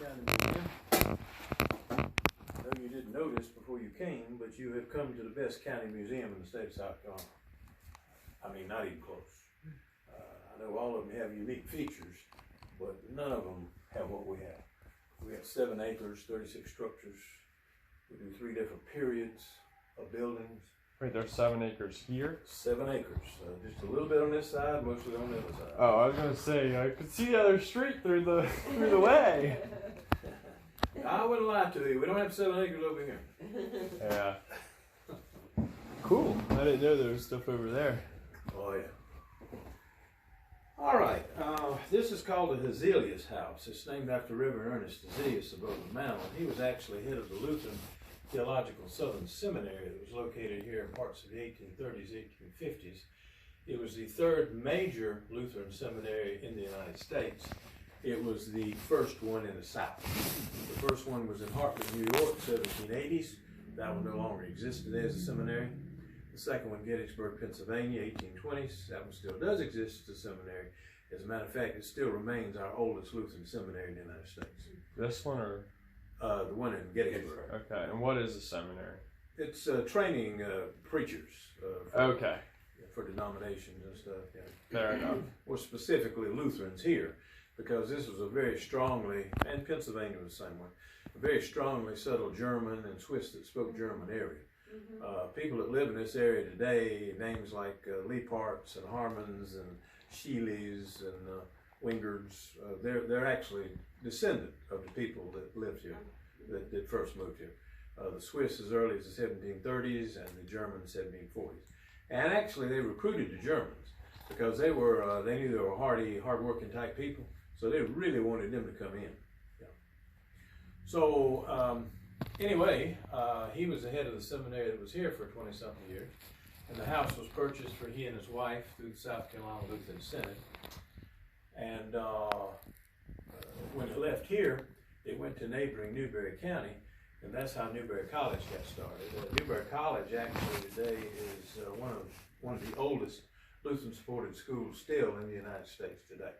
County Museum. I know you didn't notice before you came, but you have come to the best county museum in the state of South Carolina. I mean, not even close. I know all of them have unique features, but none of them have what we have. We have 7 acres, 36 structures. We do 3 different periods of buildings. Wait, there's 7 acres here? 7 acres. Just a little bit on this side, mostly on the other side. Oh, I was gonna say I could see the other street through the way. I wouldn't lie to you. We don't have 7 acres over here. Yeah. Cool. I didn't know there was stuff over there. Oh yeah. All right. This is called the Azealia's house. It's named after Reverend Ernest Azealia above the mountain. He was actually head of the Lutheran Theological Southern Seminary that was located here in parts of the 1830s, 1850s. It was the 3rd major Lutheran seminary in the United States. It was the first one in the South. The first one was in Hartford, New York, 1780s. That one no longer exists today as a seminary. The second one, Gettysburg, Pennsylvania, 1820s. That one still does exist as a seminary. As a matter of fact, it still remains our oldest Lutheran seminary in the United States. This one or? The one in Gettysburg. Okay, and what is a seminary? It's training preachers. Okay. For denominations and stuff. Yeah. Fair enough. Or specifically Lutherans here, because this was a very strongly, and Pennsylvania was the same way, a very strongly settled German and Swiss that spoke German area. People that live in this area today, names like Leaparts and Harmons and Sheeleys and Wingards, they're actually descendant of the people that lived here, that first moved here. The Swiss as early as the 1730s and the Germans 1740s. And actually they recruited the Germans because they knew they were hardy, hard-working type people, so they really wanted them to come in. Yeah. So anyway, he was the head of the seminary that was here for 20-something years, and the house was purchased for he and his wife through the South Carolina Lutheran Synod. And when it left here, it went to neighboring Newberry County, and that's how Newberry College got started. Newberry College actually today is one of the oldest Lutheran-supported schools still in the United States today.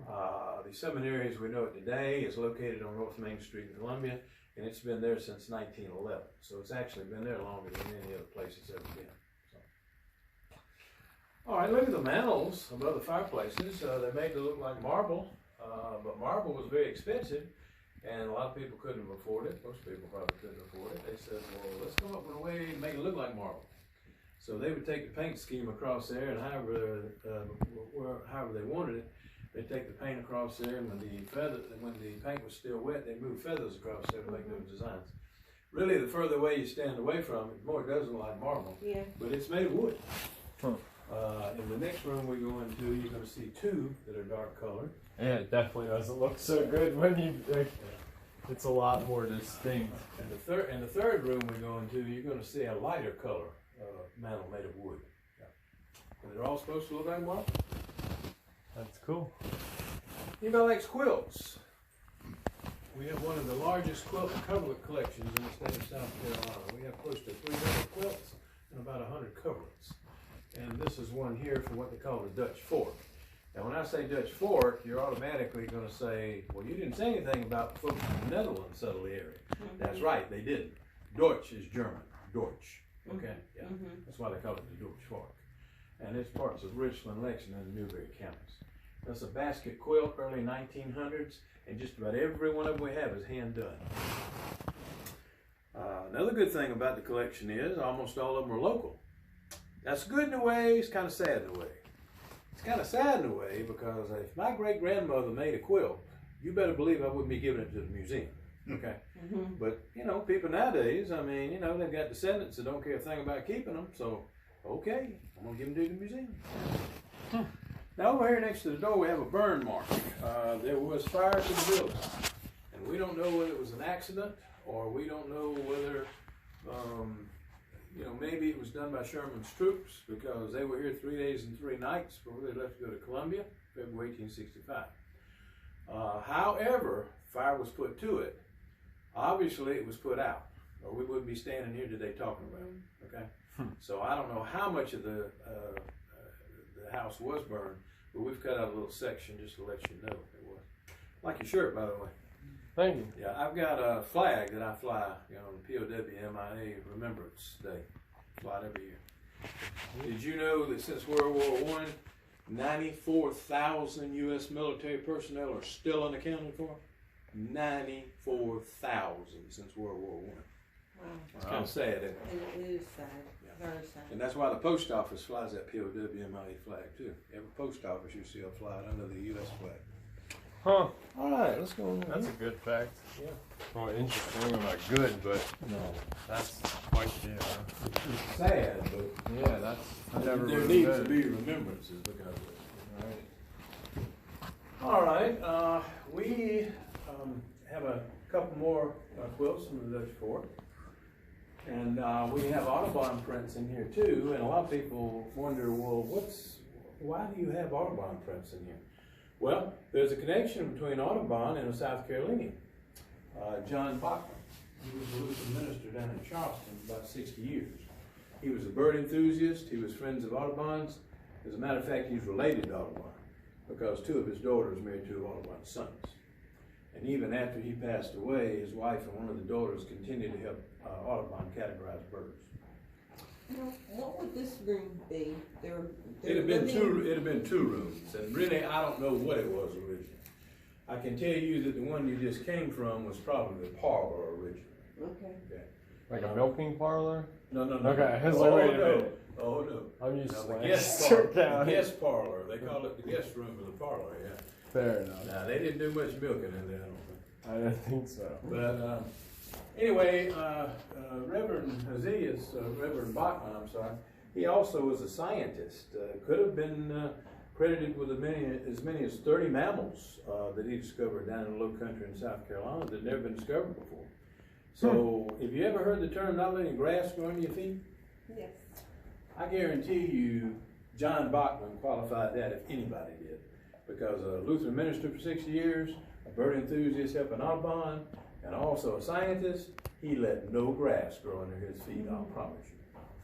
The seminary as we know it today is located on North Main Street in Columbia, and it's been there since 1911. So it's actually been there longer than any other place it's ever been. So. All right, look at the mantels above the fireplaces. They made it look like marble, but marble was very expensive, and a lot of people couldn't afford it. Most people probably couldn't afford it. They said, well, let's come up with a way to make it look like marble. So they would take the paint scheme across there, and however they wanted it, they'd take the paint across there, and when the paint was still wet, they'd move feathers across there to make those designs. Really, the further away you stand away from it, the more it does look like marble. Yeah. But it's made of wood. In the next room we go into, you're going to see 2 that are dark colored. Yeah, it definitely doesn't look so good when you. It's a lot more distinct. And the third room we go into, you're going to see a lighter color mantle made of wood. Yeah. And they're all supposed to look like marble. That's cool. Anybody likes quilts? We have one of the largest quilt and coverlet collections in the state of South Carolina. We have close to 300 quilts and about 100 coverlets. And this is one here for what they call the Dutch fork. Now when I say Dutch fork, you're automatically going to say, well, you didn't say anything about folks in the Netherlands settled the area. That's right, they didn't. Deutsch is German. Deutsch. Okay? Yeah. That's why they call it the Dutch fork. And it's parts of Richland, Lexington, and Newberry counties. That's a basket quilt, early 1900s, and just about every one of them we have is hand done. Another good thing about the collection is almost all of them are local. That's good in a way, it's kind of sad in a way. It's kind of sad in a way because if my great-grandmother made a quilt, you better believe I wouldn't be giving it to the museum. Okay? But, you know, people nowadays, I mean, you know, they've got descendants that don't care a thing about keeping them, so, okay, I'm going to give them to the museum. Now, over here next to the door, we have a burn mark. There was fire to the building, and we don't know whether it was an accident or we don't know whether, you know, maybe it was done by Sherman's troops because they were here 3 days and 3 nights before they left to go to Columbia, February 1865. However, fire was put to it. Obviously, it was put out, or we wouldn't be standing here today talking about it. Okay, so I don't know how much of the house was burned, but we've cut out a little section just to let you know it was. Like your shirt, by the way. Thank you. Yeah, I've got a flag that I fly, on POW Remembrance Day. Fly it every year. Did you know that since World War I, 94,000 U.S. military personnel are still unaccounted for? 94,000 since World War I. Wow. It's kind of sad, isn't it? It is sad. Very sad. And that's why the post office flies that POW flag too. Every post office you see will fly it under the U.S. flag. Huh. All right, let's go on. That's a good fact. Yeah. Well, interesting. I'm not good, but No. that's quite the. It's sad, but Yeah, that's. I never there really needs knew. to be remembrances because of it. Right. All right, we have a couple more quilts from the Dutch Fort. And we have Audubon prints in here too. And a lot of people wonder, well, why do you have Audubon prints in here? Well, there's a connection between Audubon and a South Carolinian, John Bachman. He was a Lutheran minister down in Charleston for about 60 years. He was a bird enthusiast. He was friends of Audubon's. As a matter of fact, he's related to Audubon because two of his daughters married two of Audubon's sons. And even after he passed away, his wife and one of the daughters continued to help Audubon categorize birds. Now, what would this room be? It'd have been two rooms, and really I don't know what it was originally. I can tell you that the one you just came from was probably the parlor originally. Okay. Like a milking parlor? No. Okay, I was Oh, like, wait a no. minute. Oh no. I'm used No, to the like guest parlor. They call it the guest room of the parlor. Yeah. Fair enough. Now they didn't do much milking in there, I don't think. I didn't think so. But anyway, Reverend Azealia, Reverend Bachman, I'm sorry, he also was a scientist. Could have been credited with as many as 30 mammals that he discovered down in the low country in South Carolina that had never been discovered before. So, have you ever heard the term not letting grass grow under your feet? Yes. I guarantee you John Bachman qualified that if anybody did. Because a Lutheran minister for 60 years, a bird enthusiast helping Audubon, and also a scientist, he let no grass grow under his feet, I'll promise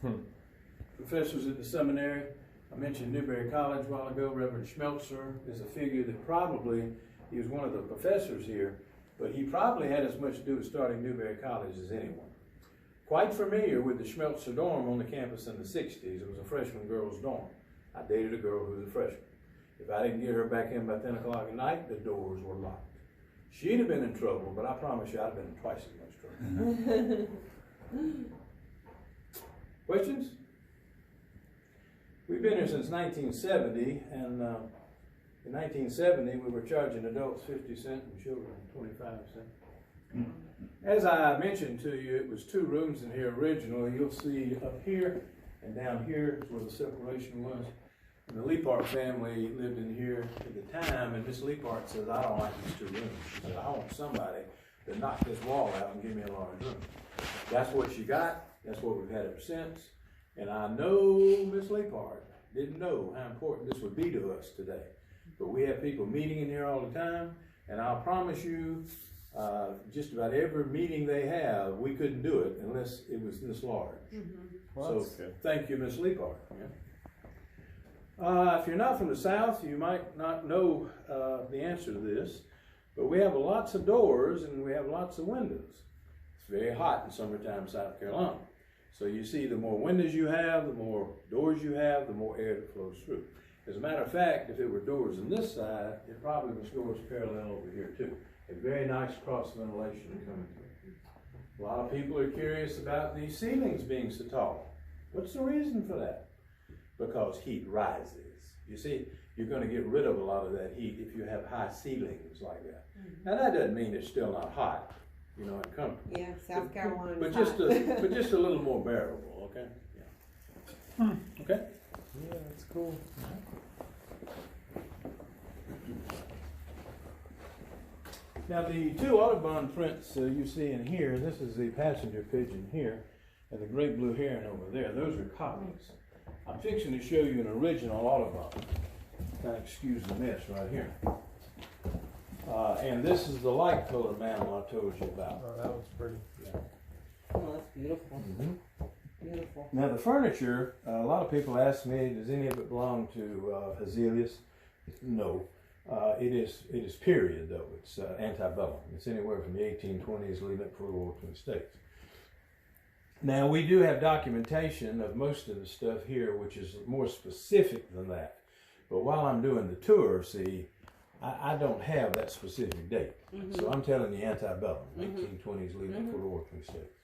you. Professors at the seminary, I mentioned Newberry College a while ago. Reverend Schmelzer is a figure that probably, he was one of the professors here, but he probably had as much to do with starting Newberry College as anyone. Quite familiar with the Schmelzer dorm on the campus in the 60s. It was a freshman girls' dorm. I dated a girl who was a freshman. If I didn't get her back in by 10 o'clock at night, the doors were locked. She'd have been in trouble, but I promise you I'd have been in twice as much trouble. Questions? We've been here since 1970, and in 1970 we were charging adults 50 cents and children 25 cents. As I mentioned to you, it was two rooms in here originally. You'll see up here and down here is where the separation was. And the Leapart family lived in here at the time, and Miss Leapart says, I don't like these two rooms. She said, I want somebody to knock this wall out and give me a large room. That's what she got. That's what we've had ever since. And I know Miss Leapart didn't know how important this would be to us today. But we have people meeting in here all the time, and I'll promise you, just about every meeting they have, we couldn't do it unless it was this large. Well, So thank you, Miss Leapart. Yeah. If you're not from the South, you might not know the answer to this, but we have lots of doors and we have lots of windows. It's very hot in summertime in South Carolina. So you see, the more windows you have, the more doors you have, the more air that flows through. As a matter of fact, if it were doors on this side, it probably was doors parallel over here too. A very nice cross ventilation coming through. A lot of people are curious about these ceilings being so tall. What's the reason for that? Because heat rises. You see, you're going to get rid of a lot of that heat if you have high ceilings like that. Now that doesn't mean it's still not hot, and comfortable. Yeah, South Carolina. But just a little more bearable, okay? Yeah. Okay. yeah, that's cool. Now the two Audubon prints you see in here, this is the passenger pigeon here, and the great blue heron over there. Those are copies. I'm fixing to show you an original Audubon. Now excuse the mess right here. And this is the light color mammal I told you about. Oh, that was pretty. Yeah. Oh, that's beautiful. Beautiful. Now the furniture, a lot of people ask me, does any of it belong to Azealia? No. It is period though. It's antebellum. It's anywhere from the 1820s leading up to the War between the States. Now we do have documentation of most of the stuff here, which is more specific than that. But while I'm doing the tour, see, I don't have that specific date. So I'm telling you antebellum, 1820s leading up to the War between the States.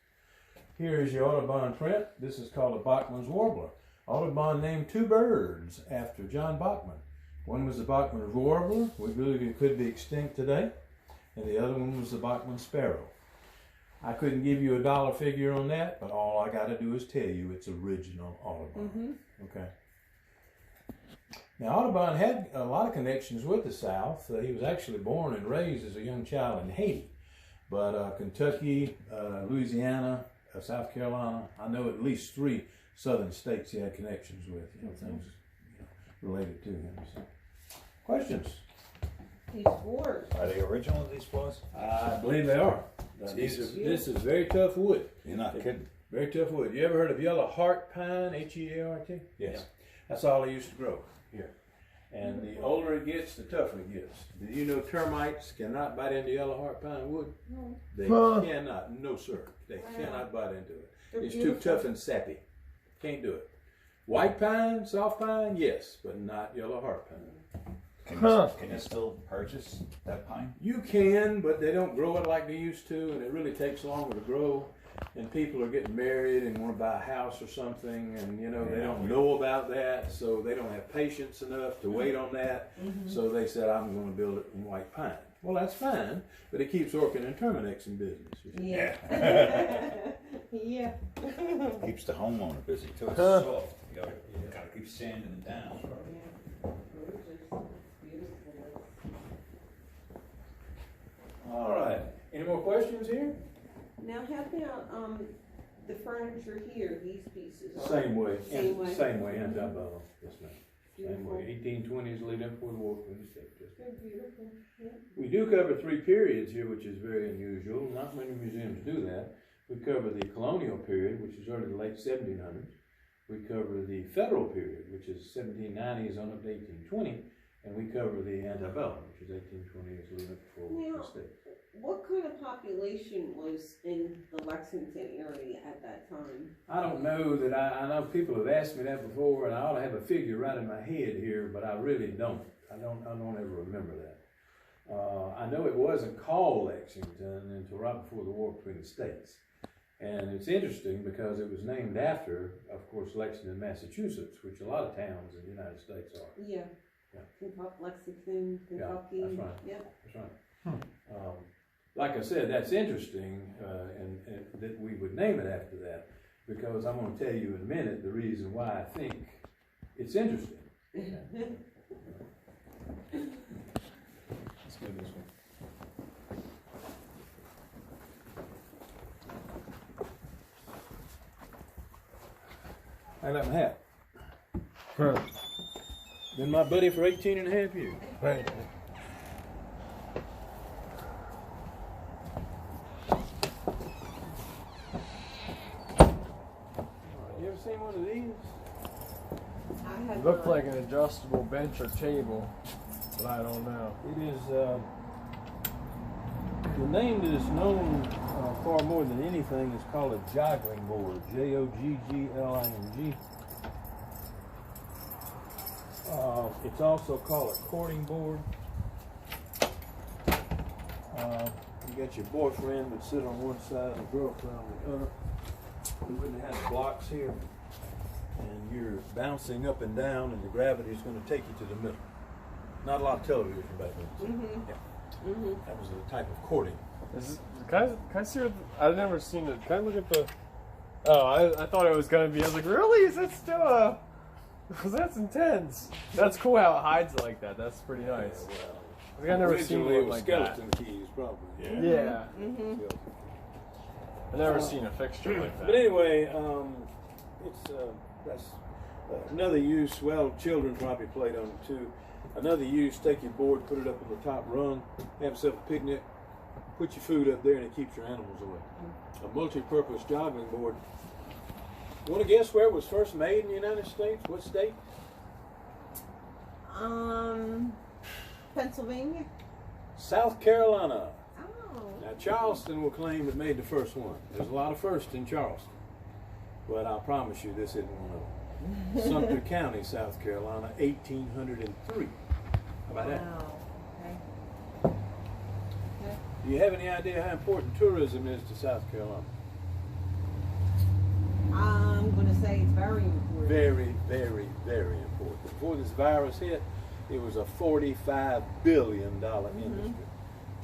Here is your Audubon print. This is called a Bachman's Warbler. Audubon named 2 birds after John Bachman. One was the Bachman warbler, we believe it could be extinct today, and the other one was the Bachman sparrow. I couldn't give you a dollar figure on that, but all I got to do is tell you it's original Audubon. Okay. Now Audubon had a lot of connections with the South. He was actually born and raised as a young child in Haiti, but Kentucky, Louisiana, South Carolina, I know at least 3 southern states he had connections with, things related to him. So. Questions? These boards. Are they original, these floors? I believe they are. This is very tough wood. You're not kidding. Very tough wood. You ever heard of yellow heart pine, H-E-A-R-T? Yes. Yeah. That's all they used to grow here. And the older it gets, the tougher it gets. Do you know termites cannot bite into yellow heart pine wood? No. They cannot. No, sir. They cannot bite into it. They're It's beautiful. too tough and sappy. Can't do it. White pine, soft pine, yes, but not yellow heart pine. Can you still purchase that pine? You can, but they don't grow it like they used to, and it really takes longer to grow. And people are getting married and want to buy a house or something, and they don't know about that, so they don't have patience enough to wait on that. So they said, I'm going to build it in white pine. Well, that's fine, but it keeps Orkin and Terminex in business. Yeah. Yeah. Keeps the homeowner busy too. It's soft. You gotta keep sanding it down. All right. Any more questions here? Now, how about the furniture here? These pieces. Same way. Same way. Same way. Antebellum. Yes, ma'am. Same Beautiful. way. 1820s lead up to the War between the States. Yes, ma'am. They're beautiful. Yeah. We do cover 3 periods here, which is very unusual. Not many museums do that. We cover the colonial period, which is early to late 1700s. We cover the federal period, which is 1790s on up to 1820. And we cover the antebellum, which is 1820s leading up to the States. What kind of population was in the Lexington area at that time? I don't know that I know people have asked me that before, and I ought to have a figure right in my head here, but I really don't. I don't ever remember that. I know it wasn't called Lexington until right before the War between the States. And it's interesting because it was named after, of course, Lexington, Massachusetts, which a lot of towns in the United States are. Yeah. Lexington, Kentucky. Yeah, that's right. Yep. That's right. Like I said, that's interesting, and that we would name it after that, because I'm going to tell you in a minute the reason why I think it's interesting. Let's do this one. I got my hat. Been my buddy for 18 and a half years. Right. You ever seen one of these? I have Looked like an adjustable bench or table, but I don't know. It is the name that is known far more than anything is called a joggling board. Joggling. It's also called a courting board. You got your boyfriend that sit on one side and girlfriend on the other. We wouldn't have the blocks here. And you're bouncing up and down, and the gravity is going to take you to the middle. Not a lot of television back then. Yeah. That was a type of courting. Can I see what, I've never seen it. Can I look at the... Oh, I thought it was going to be... I was like, really? Is that still a... Because that's intense. That's cool how it hides like that. That's pretty nice. Yeah, well, I've never seen originally one it was like that. skeleton keys, probably. Yeah. I've never seen a fixture like that. But anyway, it's that's another use. Well, children probably played on it too. Another use: take your board, put it up on the top rung, have yourself a picnic, put your food up there, and it keeps your animals away. A multi-purpose joggling board. You want to guess where it was first made in the United States? What state? Pennsylvania? South Carolina. Oh. Now, Charleston will claim it made the first one. There's a lot of firsts in Charleston. But I promise you, this isn't one of them. Sumter County, South Carolina, 1803. How about that? Wow. Okay. Okay. Do you have any idea how important tourism is to South Carolina? I'm going to say it's very important. Very, very, very important. Before this virus hit, it was a $45 billion industry.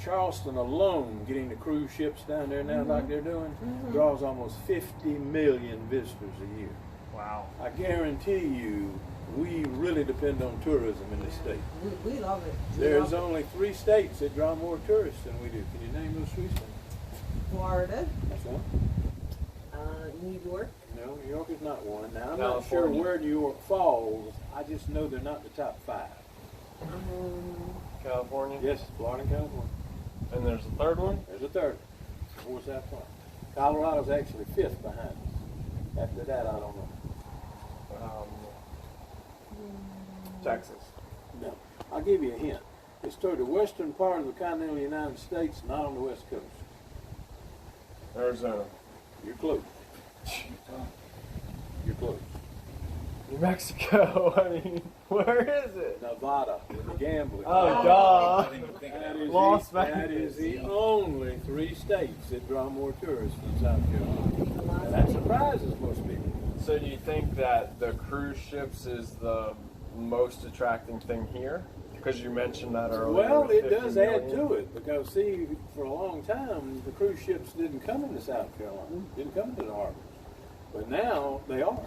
Charleston alone, getting the cruise ships down there now like they're doing, draws almost 50 million visitors a year. Wow. I guarantee you, we really depend on tourism in this state. We love it. There's only 3 states that draw more tourists than we do. Can you name those 3 states? Florida, That's one. New York. No, New York is not one. Now, I'm not California. sure where New York falls. I just know they're not the top 5. California. Yes, Florida and California. And there's a third one. There's a third. Before South Carolina. Colorado's actually 5th behind us. After that, I don't know. Texas. No. I'll give you a hint. It's toward the western part of the continental United States, not on the west coast. Arizona. You're close. You're close. New Mexico. I mean, where is it? Nevada, the gambling. Oh, duh. I didn't even think of That that. is, Las that is the only 3 states that draw more tourists than South Carolina. And that surprises most people. So do you think that the cruise ships is the most attracting thing here? Because you mentioned that earlier. Well, with it 50 does add million. to it because, see, for a long time, the cruise ships didn't come into South Carolina, didn't come into the harbor. But now they are.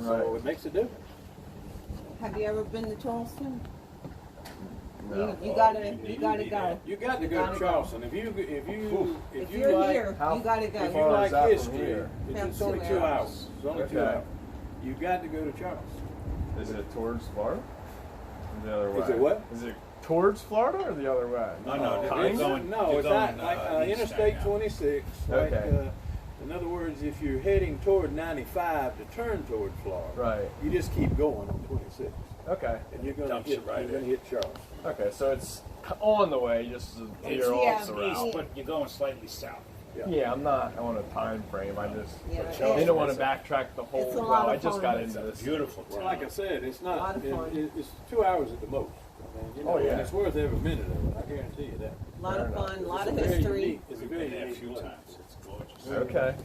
So Right. it makes a difference. Have you ever been to Charleston? No. You gotta go. You got to go Gotta to go. Charleston. If If you you're like, here, how- you gotta if go. you far is like that from history, here? About it's only 2 2 hours. hours. It's only 2 Okay. hours. You got to go to Charleston. Is it towards Florida? Or the other way? Is it what? Is it towards Florida or the other way? No, no, It's- they're going. no, they're it's going, not like east Interstate right now. 26. Like, Okay. in other words, if you're heading toward 95 to turn toward Florida, Right. you just keep going on 26, Okay. and you're going Dumps to it right in. hit Charleston. Okay, so it's on the way, just to It's veer yeah, off the route. east, but you're going slightly south. Yeah, I'm not on a time frame. I just Yeah, I didn't want to backtrack the whole. It's a lot Well, of I just fun. got It's into a this. beautiful Well, town. like I said, it's not. Lot of fun. It's 2 hours at the most. I mean, you know, Oh, yeah. and it's worth every minute of it. I guarantee you that. A lot of Fair enough. fun, a lot It's of a very history. unique- It's a We've very been there a unique few place. times. It's gorgeous. Okay.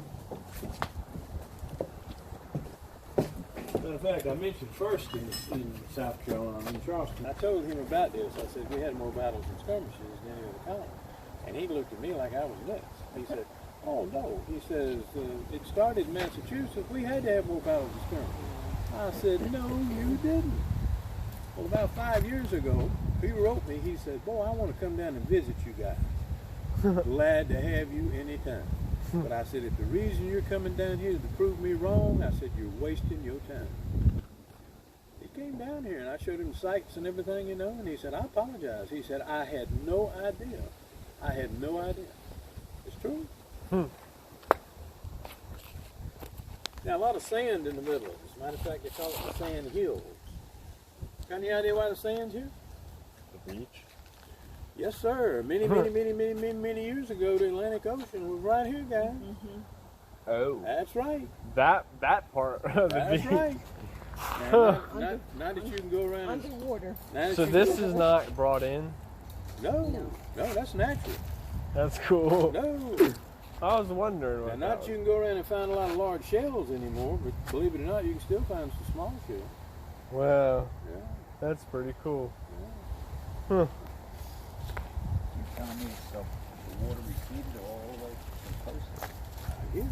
Matter of fact, I mentioned first in South Carolina, in Charleston. I told him about this. I said we had more battles and skirmishes than any other colony, and he looked at me like I was nuts. He said, "Oh no," he says, "it started in Massachusetts. We had to have more battles and skirmishes." I said, "No, you didn't." Well, about 5 years ago, he wrote me. He said, "Boy, I want to come down and visit you guys. Glad to have you anytime." But I said, if the reason you're coming down here is to prove me wrong, I said, you're wasting your time. He came down here and I showed him sights and everything, you know, and he said, I apologize. He said, I had no idea. I had no idea. It's true. Now, a lot of sand in the middle of it. As a matter of fact, they call it the sand hills. Got any idea why the sand's here? The beach. Yes, sir. Many years ago, the Atlantic Ocean was right here, guys. Oh. That's right. That part of the That's beach. right. Now, now that you can go around. Underwater. Now that So you can this go- is not brought in. No, that's natural. That's cool. No. I was wondering. Now, What not that you was. can go around and find a lot of large shells anymore, but believe it or not, you can still find some small shells. Wow, Yeah. that's pretty cool. You're telling me so the water receded all the way to the coast? Yeah.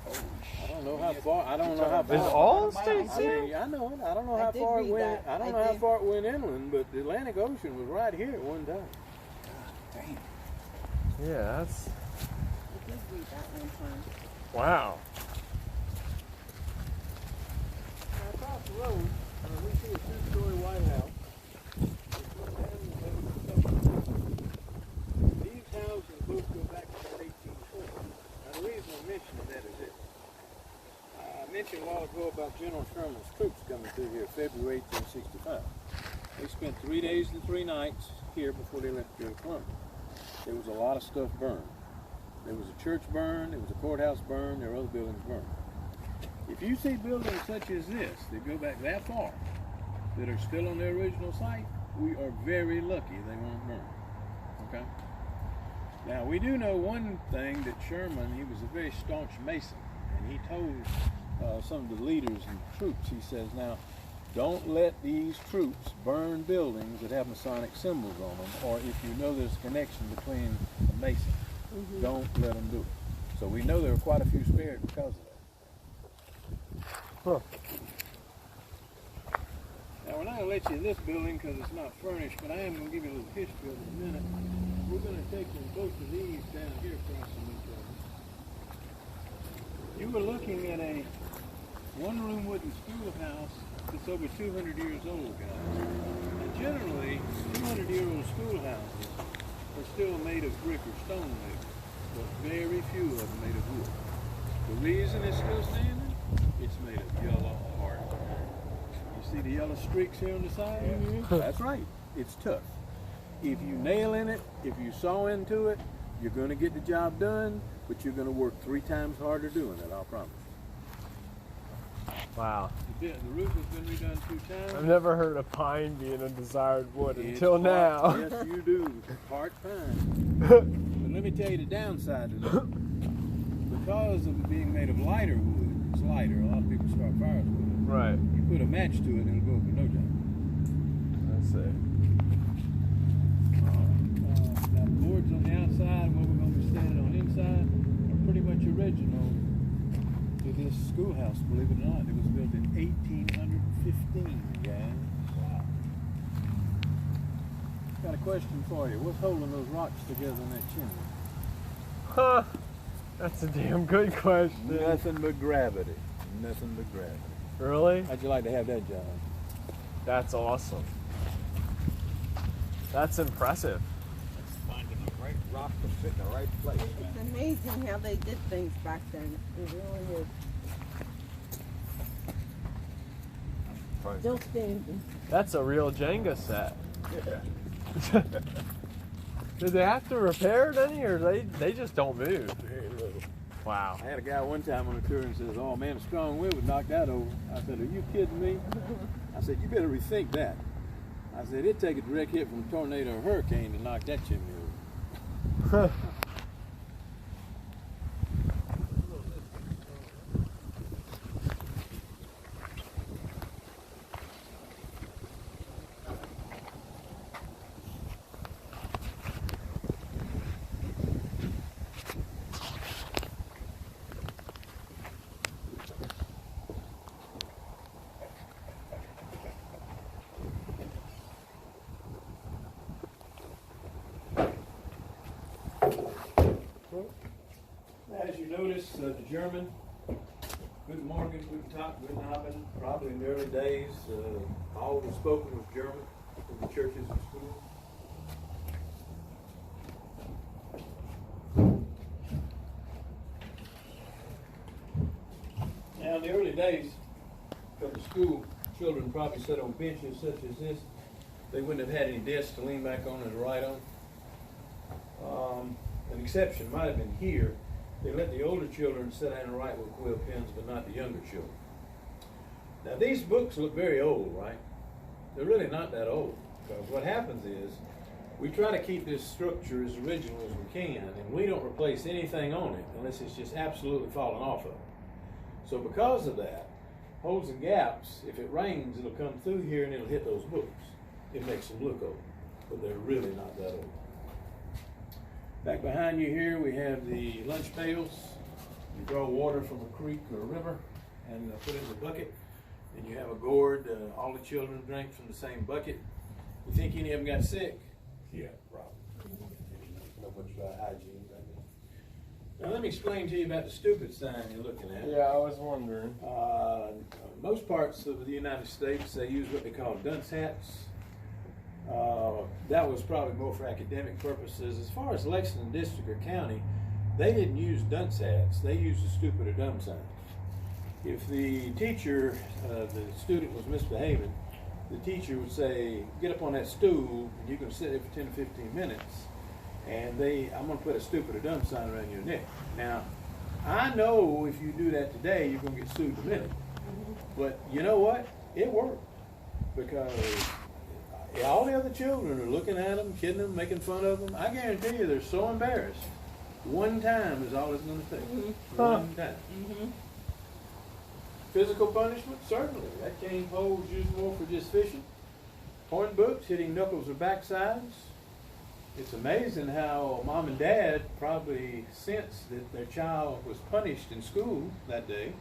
Holy I don't know how far. I don't know how Is far. all states I here? mean, I know it. I don't know I how did far it read went. that. I don't I know how did. far it went inland, but the Atlantic Ocean was right here at one time. Damn. Yeah, that's I did read that one time. wow. Now, across the road, we see a two-story White House. These houses both go back to about 1840. Now, the reason I'm mentioning that is this. I mentioned a while ago about General Sherman's troops coming through here, February 1865. They spent 3 days and 3 nights here before they left to go to Columbia. There was a lot of stuff burned. There was a church burned, there was a courthouse burned, there were other buildings burned. If you see buildings such as this that go back that far, that are still on their original site, we are very lucky they weren't burned. Okay? Now, we do know one thing, that Sherman, he was a very staunch Mason, and he told some of the leaders and troops, he says, now, don't let these troops burn buildings that have Masonic symbols on them, or if you know there's a connection between a Mason, don't let them do it. So we know there were quite a few spared because of that. Huh. Now, we're not going to let you in this building because it's not furnished, but I am going to give you a little history of it in a minute. We're going to take both of these down here across from each other. You were looking at a one-room wooden schoolhouse that's over 200 years old, guys. And generally, 200-year-old schoolhouses are still made of brick or stone maybe, but very few of them made of wood. The reason it's still standing, it's made of yellow heart. You see the yellow streaks here on the side? That's right, it's tough. If you nail in it, if you saw into it, you're going to get the job done, but you're going to work 3 times harder doing it, I'll promise. Wow. The roof has been redone 2 times. I've never heard of pine being a desired wood It's until now. Yes, you do. Part pine. But let me tell you the downside to that. Because of it being made of lighter wood, it's lighter. A lot of people start fires with it. Right. You put a match to it and it'll go up in no time. Let's see. Now the boards on the outside and what we're going to be standing on inside are pretty much original to this schoolhouse, believe it or not. It was built in 1815, guys. Wow. Got a question for you. What's holding those rocks together in that chimney? Huh. That's a damn good question. Nothing but gravity. Nothing but gravity. Really? How'd you like to have that job? That's awesome. That's impressive. Finding the right rock to fit in the right place. It's amazing how they did things back then. It really is. Still standing. That's a real Jenga set. Yeah. Did they have to repair it any, or they just don't move? Very little. Wow. I had a guy one time on a tour and says, oh man, a strong wind would knock that over. I said, are you kidding me? I said, you better rethink that. I said, it'd take a direct hit from a tornado or hurricane to knock that chimney over. As you notice, the German, Guten Morgen, Guten Tag, Guten Abend, probably in the early days, all was spoken was German in the churches and schools. Now, in the early days of the school, children probably sat on benches such as this. They wouldn't have had any desks to lean back on and to write on. An exception might have been here. They let the older children sit down and write with quill pens, but not the younger children. Now, these books look very old, right? They're really not that old, because what happens is we try to keep this structure as original as we can, and we don't replace anything on it unless it's just absolutely fallen off of it. So because of that, holes and gaps, if it rains, it'll come through here and it'll hit those books. It makes them look old, but they're really not that old. Back behind you here, we have the lunch pails. You draw water from a creek or a river and put it in the bucket. And you have a gourd. All the children drink from the same bucket. You think any of them got sick? Yeah, probably. Not much about hygiene. Now let me explain to you about the stupid sign you're looking at. Yeah, I was wondering. Most parts of the United States, they use what they call dunce hats. That was probably more for academic purposes. As far as Lexington District or County, they didn't use dunce hats. They used the stupid or dumb sign. If the teacher, the student was misbehaving, the teacher would say, get up on that stool, and you're going to sit there for 10 to 15 minutes, and I'm going to put a stupid or dumb sign around your neck. Now, I know if you do that today, you're going to get sued in a minute. But you know what? It worked. Because all the other children are looking at them, kidding them, making fun of them. I guarantee you they're so embarrassed. One time is all it's going to take. One time. Physical punishment? Certainly. That cane pole was used more for just fishing. Horn books, hitting knuckles or backsides. It's amazing how mom and dad probably sensed that their child was punished in school that day.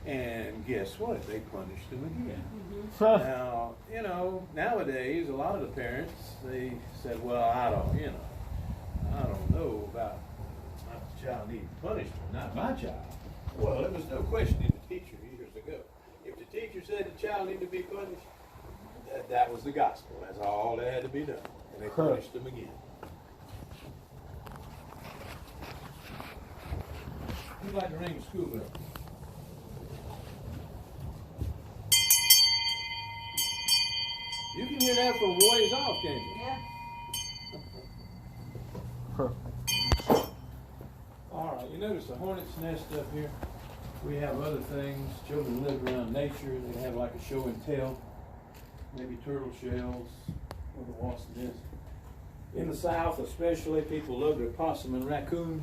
And guess what? They punished them again. Now, you know, nowadays, a lot of the parents, they said, well, I don't know about my child needing punishment, not my child. Well, there was no question in the teacher years ago. If the teacher said the child needed to be punished, that was the gospel. That's all that had to be done. And they punished them again. Who'd like to ring the school bell? You can hear that from ways off, can't you? Yeah. All right, you notice the hornet's nest up here? We have other things. Children live around nature. They have like a show and tell. Maybe turtle shells or the wasp nest. In the South especially, people love their possum and raccoon.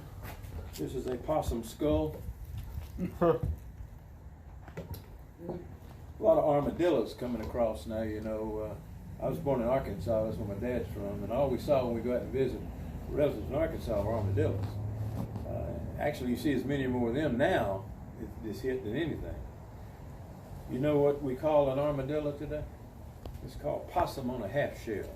This is a possum skull. A lot of armadillos coming across now, you know. I was born in Arkansas, that's where my dad's from, and all we saw when we go out and visit relatives in Arkansas were armadillos. Actually, you see as many more of them now this hit than anything. You know what we call an armadillo today? It's called possum on a half shell.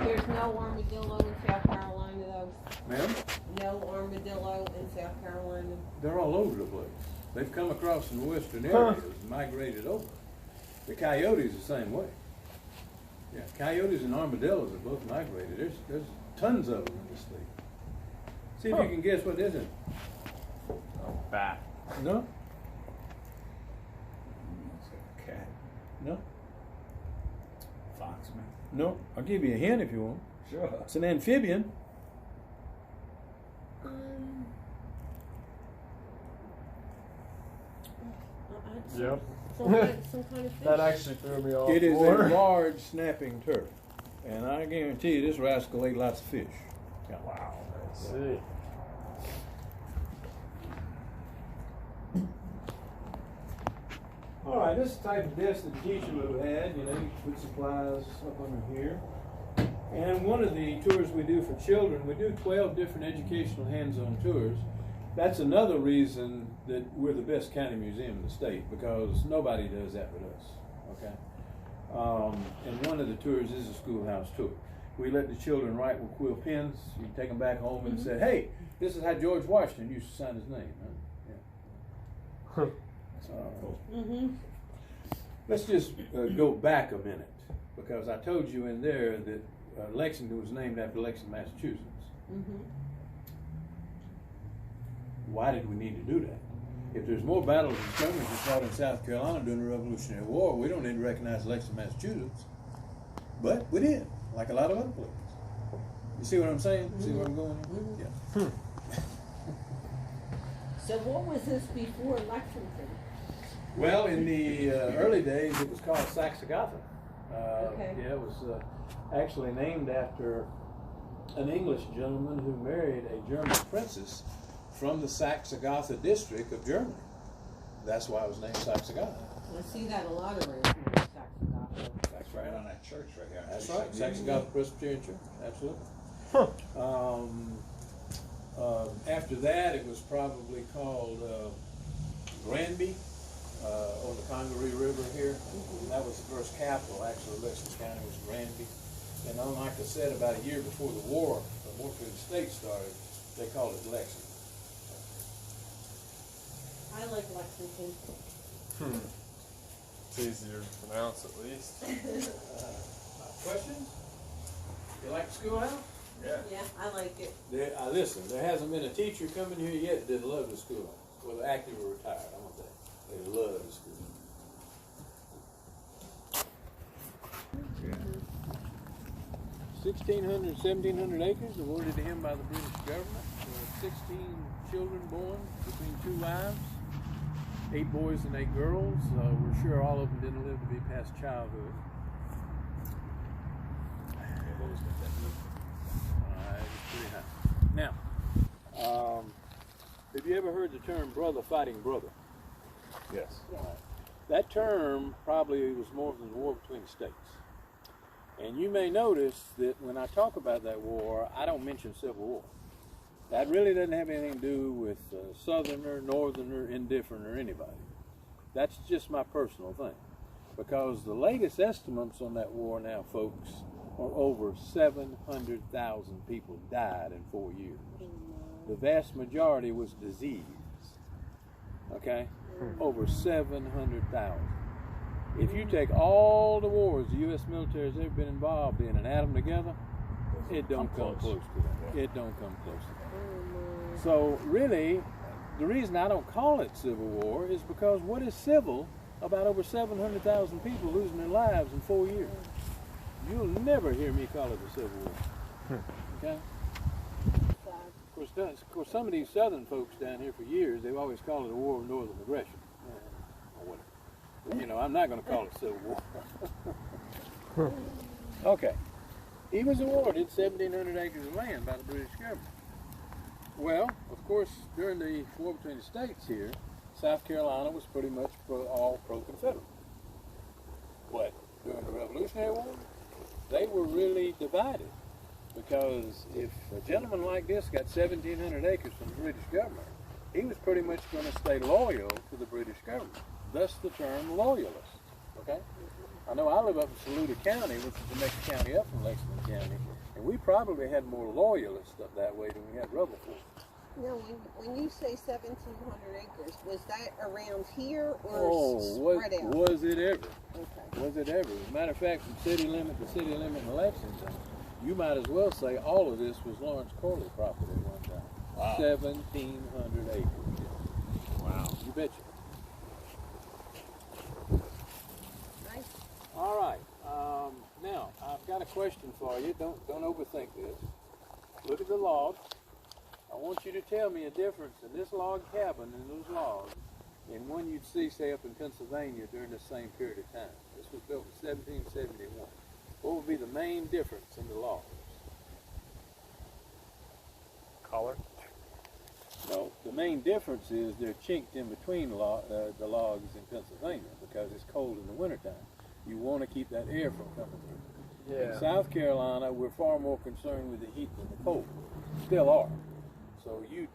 There's no armadillo in South Carolina, though. Ma'am? No armadillo in South Carolina. They're all over the place. They've come across in the western areas and migrated over. The coyotes the same way. Yeah, coyotes and armadillos have both migrated. There's tons of them in the state. See if you can guess what this is. Oh, bat. No? It's a cat. No? Fox, man. No. I'll give you a hint if you want. Sure. It's an amphibian. Yep. Some kind of fish. That actually threw me off. It is more. a large snapping turtle. And I guarantee you this rascal ate lots of fish. Yeah. Wow. Let's see. All right, this is the type of desk that the teacher would have had. You know, you put supplies up under here. And one of the tours we do for children, we do 12 different educational hands-on tours. That's another reason that we're the best county museum in the state, because nobody does that with us, okay? And one of the tours is a schoolhouse tour. We let the children write with quill pens. You can take them back home and say, hey, this is how George Washington used to sign his name. Huh? Yeah. Let's just go back a minute, because I told you in there that Lexington was named after Lexington, Massachusetts. Why did we need to do that? If there's more battles and skirmishes fought in South Carolina during the Revolutionary War, we don't need to recognize Lexington, Massachusetts. But we did, like a lot of other places. You see what I'm saying? See where I'm going? Yeah. So what was this before Lexington? Well, in the early days, it was called Saxe-Gotha. Okay. Yeah, it was actually named after an English gentleman who married a German princess from the Saxe-Gotha district of Germany. That's why it was named Saxe-Gotha. I see that a lot around here, Saxe-Gotha. That's right on that church right there. That's right, Saxe-Gotha Presbyterian Church, absolutely. After that, it was probably called Granby on the Congaree River here. That was the first capital, actually, of Lexington County was Granby. And unlike I said, about a year before the war, the warfare of the state started, they called it Lexington. I like Lexington. It's easier to pronounce, at least. Questions? You like the schoolhouse? Yeah, I like it. Listen, there hasn't been a teacher coming here yet that love the schoolhouse. Whether active or retired, I want that. They love the school. Yeah. 1,600, 1,700 acres awarded to him by the British government. 16 children born between 2 wives, 8 boys and 8 girls. We're sure all of them didn't live to be past childhood. It was pretty high. Now, have you ever heard the term brother fighting brother? Yes. That term probably was more than the war between the states. And you may notice that when I talk about that war, I don't mention Civil War. That really doesn't have anything to do with Southerner, Northerner, indifferent, or anybody. That's just my personal thing. Because the latest estimates on that war now, folks, are over 700,000 people died in 4 years. The vast majority was disease. Okay? Over 700,000. If you take all the wars the U.S. military has ever been involved in and add them together, it don't come close to that. It don't come close to that. So really, the reason I don't call it Civil War is because what is civil about over 700,000 people losing their lives in 4 years? You'll never hear me call it a Civil War. Okay? Of course, some of these Southern folks down here for years, they've always called it a war of northern aggression. Or whatever. You know, I'm not going to call it Civil War. Okay. He was awarded 1,700 acres of land by the British government. Well, of course, during the war between the states here, South Carolina was pretty much all pro-Confederate. But during the Revolutionary War, they were really divided. Because if a gentleman like this got 1,700 acres from the British government, he was pretty much going to stay loyal to the British government. Thus the term loyalist. Okay? I know I live up in Saluda County, which is the next county up from Lexington County, and we probably had more loyalists up that way than we had rebel forces. Now, when you say 1,700 acres, was that around here or spread out? Was it ever? Okay. Was it ever? As a matter of fact, from city limit to city limit in Lexington, you might as well say all of this was Lawrence Corley property at one time. Wow. 1,700 acres. Wow. You betcha. Nice. All right. Now, I've got a question for you. Don't overthink this. Look at the log. I want you to tell me a difference in this log cabin and those logs and one you'd see, say, up in Pennsylvania during the same period of time. This was built in 1771. What would be the main difference in the logs? Color? No, the main difference is they're chinked in between the logs in Pennsylvania because it's cold in the wintertime. You want to keep that air from coming through. Yeah. In South Carolina, we're far more concerned with the heat than the cold. Still are. So you